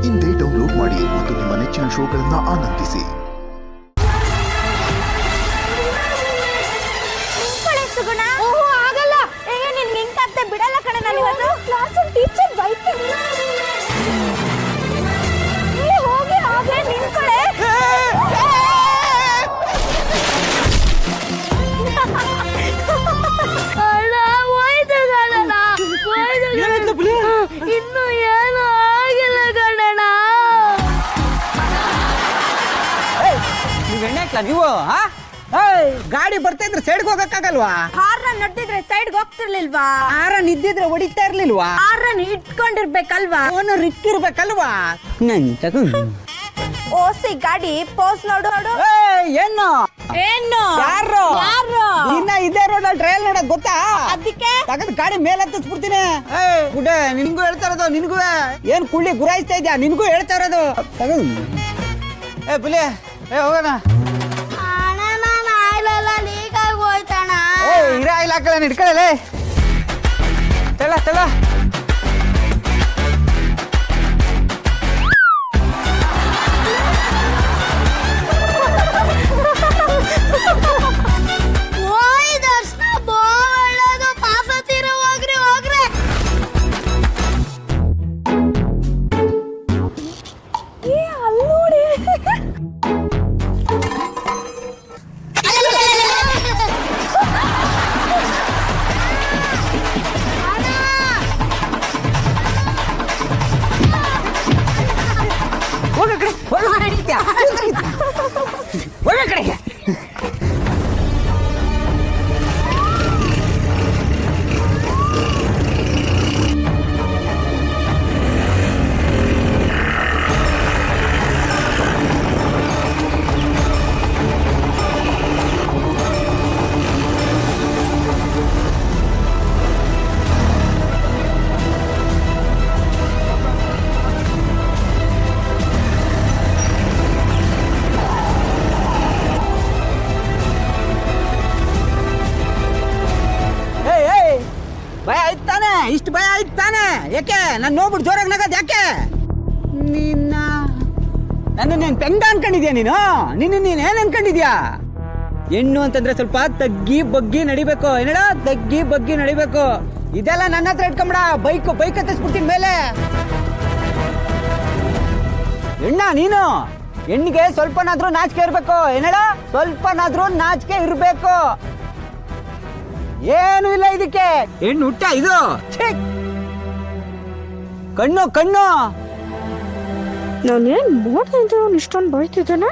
ಇಂದೇ ಡೌನ್ಲೋಡ್ ಮಾಡಿ ಮತ್ತು ನಿಮ್ಮ ನೆಚ್ಚಿನ ಶೋಗಳನ್ನು ಆನಂದಿಸಿ. ಆಗಲ್ಲ, ನಿನ್ ನಿಂತಾಗ್ತೆ ಬಿಡಲ್ಲ ಕಣೆ. ನಾನು ಇವತ್ತು ಕ್ಲಾಸಲ್ಲಿ ಟೀಚರ್ ಬೈತಾರೆ. ಹೋಗಿ ಹಾಗೆ ನಿಂತ್ಕೊಳ್ಳೆ. ಇನ್ನು ಏನು ಆಗಿಲ್ಲ ಕಣಣ್ಣ. ನೀವ್ ಎಣ್ಣೆ ಹಾಕ್ಲಾ ನೀವು? ಗಾಡಿ ಬರ್ತಾ ಇದ್ರೆ ಸೈಡ್ಗೆ ಹೋಗಕ್ಕಾಗಲ್ವಾ? ಹಾರನ್ ನಡೆದಿದ್ರೆ ಸೈಡ್ಗೆ ಹೋಗ್ತಿರ್ಲಿಲ್ವಾ? ಹಾರನ್ ಇದ್ದಿದ್ರೆ ಹೊಡಿತಾ ಇರ್ಲಿಲ್ವಾ? ಹಾರನ್ ಇಟ್ಕೊಂಡಿರ್ಬೇಕಲ್ವಾ? ಓನರ್ ಇಕ್ಕಿರ್ಬೇಕಲ್ವಾ? ನನ್ ತಗೊಂಡು ಓಸಿ ಗಾಡಿ ಪೋಸ್ ನೋಡು. ಏನು ಏನು ಯಾರು ಇನ್ನ ಇದೇ ರೋಡ್ ಟ್ರಯಲ್ ನೋಡಕ್ ಗೊತ್ತಾ? ಅದಕ್ಕೆ ತಗದ್ ಗಾಡಿ ಮೇಲೆ ಹತ್ತಿಸ್ಬಿಡ್ತೀನಿ. ಗುಡ್ಡೆ ನಿನ್ಗೂ ಹೇಳ್ತಾ ಇರೋದು, ನಿನ್ಗೂ ಏನ್ ಕುಳ್ಳಿ ಗುರಾಯಿಸ್ತಾ ಇದ್ಯಾ? ನಿನ್ಗೂ ಹೇಳ್ತಾ ಇರೋದು ತಗದ್. ಪುಲಿ ಹೋಗೋಣ. ಇರ ಇಲ್ಲ ಹಾಕಲ್ಲ ಹಿಡ್ಕೊಳ್ಳೆ. ತಗ ತಗ ಒಳ್ಳೆ ಕಡೆಗೆ. ಭಯ ಆಯ್ತಾನೆ? ಇಷ್ಟು ಭಯ ಆಯ್ತಾನೆ? ಯಾಕೆ ನಾನು ನೋಡ್ಬಿಟ್ಟು ಜೋರಾಗಿ ನಗದ್ ಯಾಕೆ? ನಿನ್ನ ನೀನ್ ಪೆಂಗ ಅನ್ಕೊಂಡಿದ್ಯಾ? ನೀನು ಏನ್ ಅನ್ಕೊಂಡಿದ್ಯಾ? ಹೆಣ್ಣು ಅಂತಂದ್ರೆ ಸ್ವಲ್ಪ ತಗ್ಗಿ ಬಗ್ಗಿ ನಡಿಬೇಕು. ಏನಡ ತಗ್ಗಿ ಬಗ್ಗಿ ನಡಿಬೇಕು. ಇದೆಲ್ಲ ನನ್ನ ಹತ್ರ ಇಟ್ಕೊಂಬಿಡ. ಬೈಕ್ ಹತ್ತಿಸ್ಬಿಡ್ತೀನಿ ಮೇಲೆ. ನೀನು ಹೆಣ್ಣಿಗೆ ಸ್ವಲ್ಪನಾದ್ರೂ ನಾಚಿಕೆ ಇರ್ಬೇಕು. ಏನಡ ಸ್ವಲ್ಪನಾದ್ರೂ ನಾಚಿಕೆ ಇರ್ಬೇಕು. ಏನು ಇಲ್ಲ ಇದಕ್ಕೆ. ಹೆಣ್ಣು ಹುಟ್ಟ ಇದು. ಕಣ್ಣು ನಾನೇನ್ ಮಾಡಿದ್ರೆ ಇಷ್ಟೊಂದು ಬೈತಿದ್ದೇನೆ.